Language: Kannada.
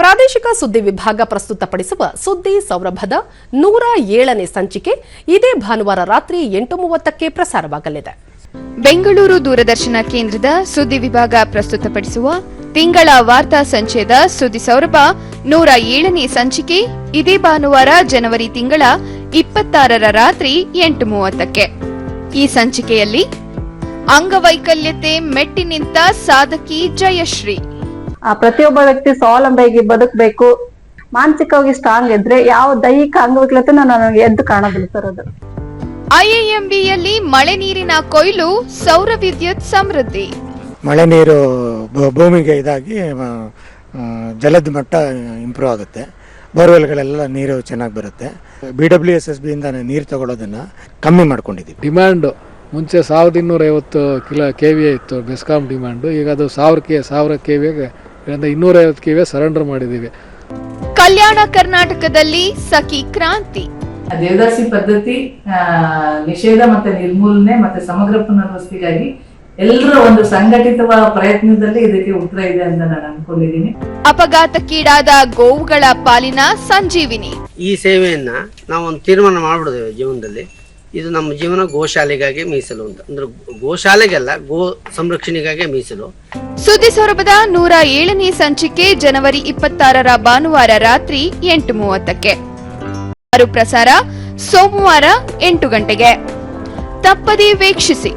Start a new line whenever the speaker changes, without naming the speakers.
ಪ್ರಾದೇಶಿಕ ಸುದ್ದಿ ವಿಭಾಗ ಪ್ರಸ್ತುತಪಡಿಸುವ ಸುದ್ದಿ ಸೌರಭದ 107ನೇ ಸಂಚಿಕೆ ಇದೇ ಭಾನುವಾರ ರಾತ್ರಿ 8:30ಕ್ಕೆ ಪ್ರಸಾರವಾಗಲಿದೆ.
ಬೆಂಗಳೂರು ದೂರದರ್ಶನ ಕೇಂದ್ರದ ಸುದ್ದಿ ವಿಭಾಗ ಪ್ರಸ್ತುತಪಡಿಸುವ ತಿಂಗಳ ವಾರ್ತಾ ಸಂಚಯದ ಸುದ್ದಿ ಸೌರಭ 107ನೇ ಸಂಚಿಕೆ ಇದೇ ಭಾನುವಾರ ಜನವರಿ ತಿಂಗಳ 26ರ ರಾತ್ರಿ 8:30ಕ್ಕೆ. ಈ ಸಂಚಿಕೆಯಲ್ಲಿ ಅಂಗವೈಕಲ್ಯತೆ ಮೆಟ್ಟಿ ನಿಂತ ಸಾಧಕಿ ಜಯಶ್ರೀ.
ಪ್ರತಿಯೊಬ್ಬ ವ್ಯಕ್ತಿ ಸ್ವಾವಲಂಬಿಯಾಗಿ ಬದುಕಬೇಕು, ಮಾನಸಿಕವಾಗಿ ಸ್ಟ್ರಾಂಗ್ ಇದ್ರೆ ಯಾವ ದೈಹಿಕ ಅಂಗವಿಕಲತೆ ನನಗೆ ಎದ್ದು ಕಾಣೋದಿಲ್ಲ ಸರ್. ಅದು
ಐಐಎಂಬಿಯಲ್ಲಿ ಮಳೆ ನೀರಿನ ಕೊಯ್ಲು, ಸೌರ ವಿದ್ಯುತ್ ಸಮೃದ್ಧಿ.
ಮಳೆ ನೀರು ಭೂಮಿಗೆ ಇದಾಗಿ ಜಲದ ಮಟ್ಟ ಇಂಪ್ರೂವ್ ಆಗುತ್ತೆ, ಬೋರ್ವೆಲ್ಗಳೆಲ್ಲ ನೀರು ಚೆನ್ನಾಗಿ ಬರುತ್ತೆ. BWSSB ಇಂದ ನೀರು ತಗೊಳ್ಳೋದನ್ನ ಕಮ್ಮಿ ಮಾಡ್ಕೊಂಡಿದ್ದೀವಿ.
ಡಿಮ್ಯಾಂಡ್ ಮುಂಚೆ 1250 KVA ಇತ್ತು ಬೆಸ್ಕಾಂ ಡಿಮ್ಯಾಂಡ್, ಈಗ ಅದು 1000 KVA 250 KVA ಸರೆಂಡರ್ ಮಾಡಿದ್ದೀವಿ.
ಕಲ್ಯಾಣ ಕರ್ನಾಟಕದಲ್ಲಿ ಸಖಿ ಕ್ರಾಂತಿ.
ದೇವದಾಸಿ ಪದ್ಧತಿ ನಿಷೇಧ ಮತ್ತೆ ನಿರ್ಮೂಲನೆ ಮತ್ತೆ ಸಮಗ್ರ ಪುನರ್ವಸತಿಗಾಗಿ ಎಲ್ಲರ ಒಂದು ಸಂಘಟಿತ ಪ್ರಯತ್ನದಲ್ಲಿ ಇದಕ್ಕೆ ಉತ್ತರ ಇದೆ ಅಂತ ನಾನು ಅನ್ಕೊಂಡಿದ್ದೀನಿ.
ಅಪಘಾತಕ್ಕೀಡಾದ ಗೋವುಗಳ ಪಾಲಿನ ಸಂಜೀವಿನಿ.
ಈ ಸೇವೆಯನ್ನ ನಾವು ಒಂದು ತೀರ್ಮಾನ ಮಾಡ್ಬಿಡ್ತೇವೆ ಜೀವನದಲ್ಲಿ, ಇದು ನಮ್ಮ ಜೀವನ ಗೋಶಾಲೆಗಾಗಿ ಮೀಸಲು ಅಂತ. ಅಂದ್ರೆ ಗೋಶಾಲೆಗೆಲ್ಲ, ಗೋ ಸಂರಕ್ಷಣೆಗಾಗಿ ಮೀಸಲು.
ಸುದ್ದಿ ಸೌರಭದ 107ನೇ ಸಂಚಿಕೆ ಜನವರಿ 26ರ ಭಾನುವಾರ ರಾತ್ರಿ 8:30ಕ್ಕೆ. ಮರುಪ್ರಸಾರ ಸೋಮವಾರ 8 ಗಂಟೆಗೆ. ತಪ್ಪದೇ ವೀಕ್ಷಿಸಿ.